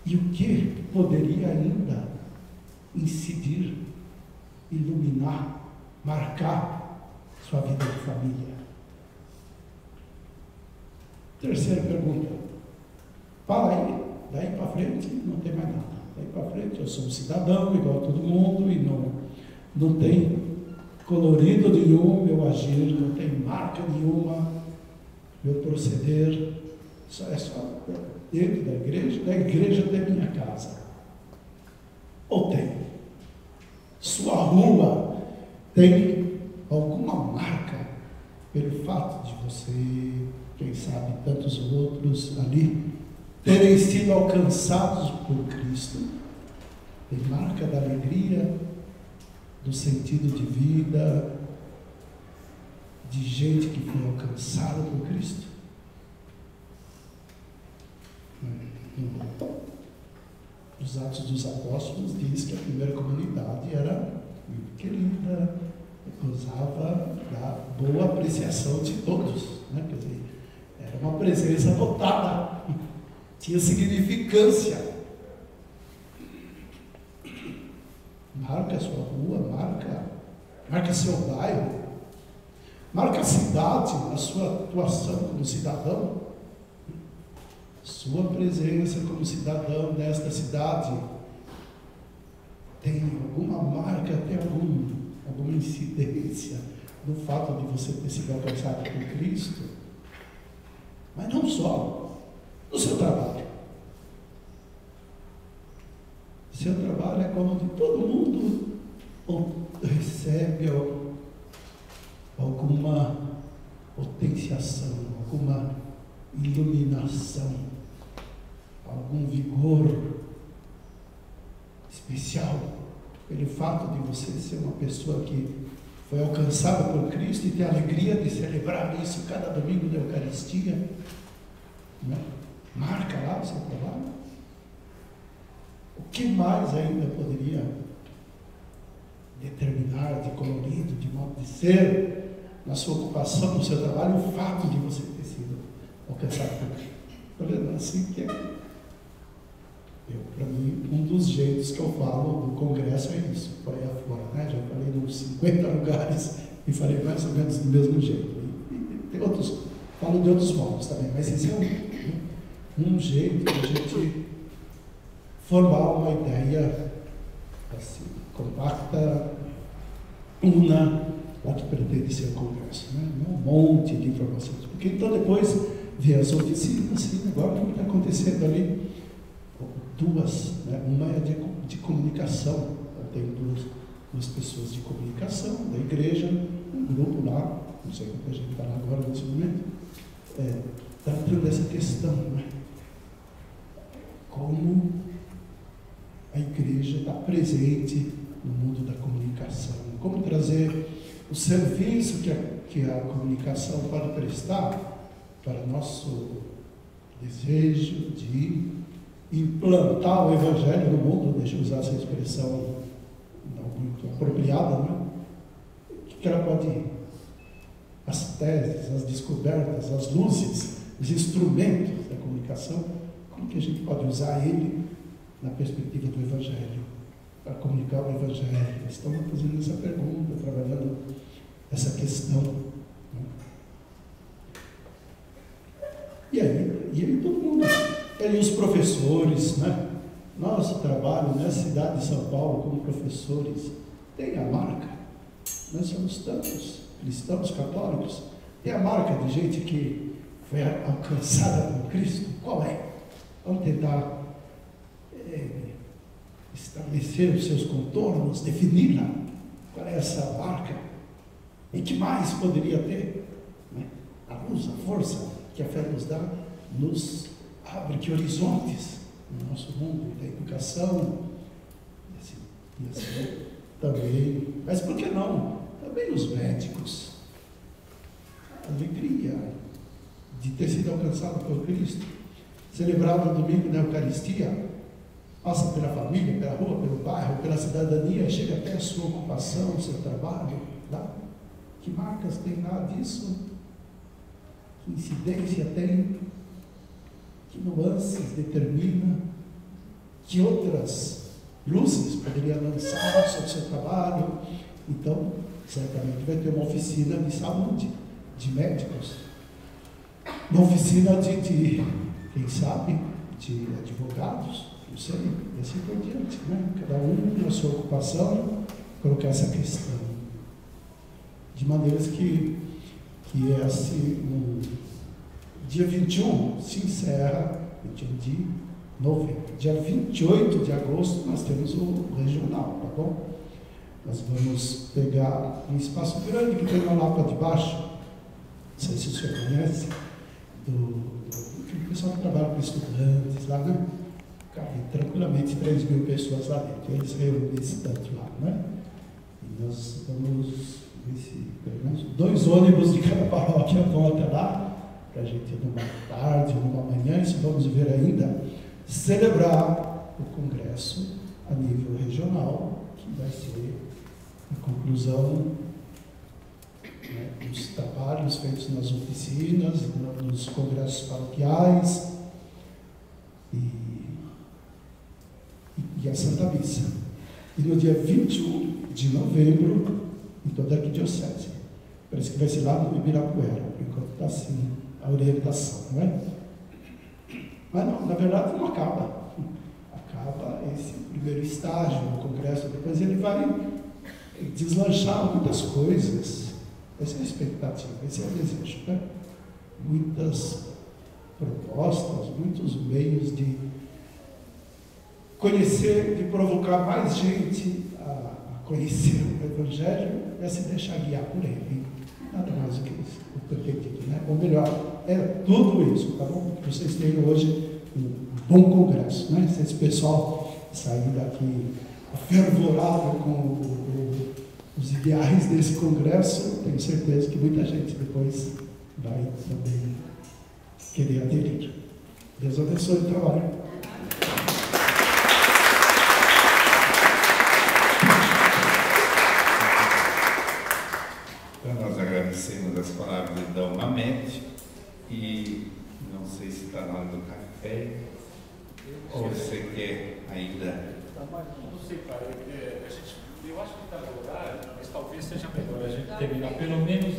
E o que poderia ainda incidir, iluminar, marcar sua vida de família? Terceira pergunta. Fala aí, daí para frente não tem mais nada. Daí para frente eu sou um cidadão igual a todo mundo e não tem colorido nenhum meu agir, não tem marca nenhuma meu proceder. É só dentro da igreja da minha casa. Ou tem? Sua rua tem alguma marca pelo fato de você, quem sabe tantos outros ali, terem sido alcançados por Cristo? Tem marca da alegria, do sentido de vida, de gente que foi alcançada por Cristo? Os Atos dos Apóstolos diz que a primeira comunidade era muito querida, gozava da boa apreciação de todos, né? Quer dizer, era uma presença notada, tinha significância. Marca a sua rua, marca seu bairro, marca a cidade, a sua atuação como cidadão. Sua presença como cidadão desta cidade tem alguma marca, tem alguma incidência no fato de você ter sido alcançado por Cristo? Mas não só, no seu trabalho. Seu trabalho é como de todo mundo recebe alguma potenciação, alguma iluminação, algum vigor especial, pelo fato de você ser uma pessoa que foi alcançada por Cristo e ter a alegria de celebrar isso cada domingo da Eucaristia, né? Marca lá o seu trabalho. O que mais ainda poderia determinar de colorido, de modo de ser, na sua ocupação, no seu trabalho, o fato de você ter sido alcançado por Cristo? Está vendo? Assim que é. Para mim, um dos jeitos que eu falo do congresso é isso, por aí afora, né? Já falei de uns 50 lugares e falei mais ou menos do mesmo jeito. E tem outros, falo de outros modos também, mas esse é um jeito de a gente formar uma ideia assim, compacta, una, o que pretende ser o congresso, né? Não um monte de informações, porque então depois vê as oficinas, assim, agora o que está acontecendo ali? Duas, né? Uma é de comunicação. Eu tenho duas pessoas de comunicação da igreja, um grupo lá, não sei o que a gente falar agora nesse momento, tratando dessa questão, né? Como a igreja está presente no mundo da comunicação, como trazer o serviço que a comunicação pode prestar para o nosso desejo de implantar o Evangelho no mundo. Deixa eu usar essa expressão não muito apropriada, né? O que ela pode, as teses, as descobertas, as luzes, os instrumentos da comunicação, como que a gente pode usar ele na perspectiva do Evangelho, para comunicar o Evangelho? Estamos fazendo essa pergunta, trabalhando essa questão, né? E aí todo mundo, e aí os professores, né? Nosso trabalho nessa cidade de São Paulo como professores tem a marca. Nós somos tantos cristãos católicos, tem a marca de gente que foi alcançada por Cristo. Qual é? Vamos tentar estabelecer os seus contornos, defini-la. Qual é essa marca? E que mais poderia ter? Né? A luz, a força que a fé nos dá, nos abre que horizontes no nosso mundo da educação, e assim também. Mas por que não? Também os médicos. A alegria de ter sido alcançado por Cristo, celebrado no domingo da Eucaristia, passa pela família, pela rua, pelo bairro, pela cidadania, chega até a sua ocupação, o seu trabalho. Tá? Que marcas tem lá disso? Que incidência tem? Que nuances determina que outras luzes poderia lançar sobre o seu trabalho. Então, certamente vai ter uma oficina de saúde, de médicos, uma oficina de quem sabe, de advogados, não sei, e assim por diante, né? Cada um na sua ocupação, colocar essa questão. De maneiras que esse, no dia 21 se encerra, 21 de novembro. Dia 28 de agosto nós temos o regional, tá bom? Nós vamos pegar um espaço grande que tem na Lapa de Baixo, não sei se o senhor conhece, do pessoal que trabalha com estudantes lá, né? Cabe tranquilamente 3.000 pessoas lá dentro, eles reúnem esse tanto lá, né? E nós vamos, pelo menos 2 ônibus de cada paróquia vão até lá, para a gente numa tarde, numa manhã, isso vamos ver ainda, celebrar o congresso a nível regional, que vai ser a conclusão, né, dos trabalhos feitos nas oficinas, nos congressos paroquiais e a Santa Missa. E no dia 21 de novembro, em toda a arquidiocese. Parece que vai ser lá no Ibirapuera, por enquanto está assim a orientação, não é? Mas não, na verdade não acaba. Acaba esse primeiro estágio do congresso, depois ele vai deslanchar muitas coisas. Essa é a expectativa, esse é o desejo, né? Muitas propostas, muitos meios de conhecer, de provocar mais gente a conhecer o Evangelho e a se deixar guiar por ele. Nada mais do que isso, o perfeito, né? Ou melhor, é tudo isso, tá bom? Que vocês têm hoje um bom congresso, né? Se esse pessoal sair daqui fervorado com os ideais desse congresso, tenho certeza que muita gente depois vai também querer aderir. Deus abençoe o trabalho. Então, nós agradecemos as palavras de Dom Mamete e não sei se está na hora do café ou você quer ainda. Não sei, pai. Eu acho que está no horário, mas talvez seja melhor a gente terminar pelo menos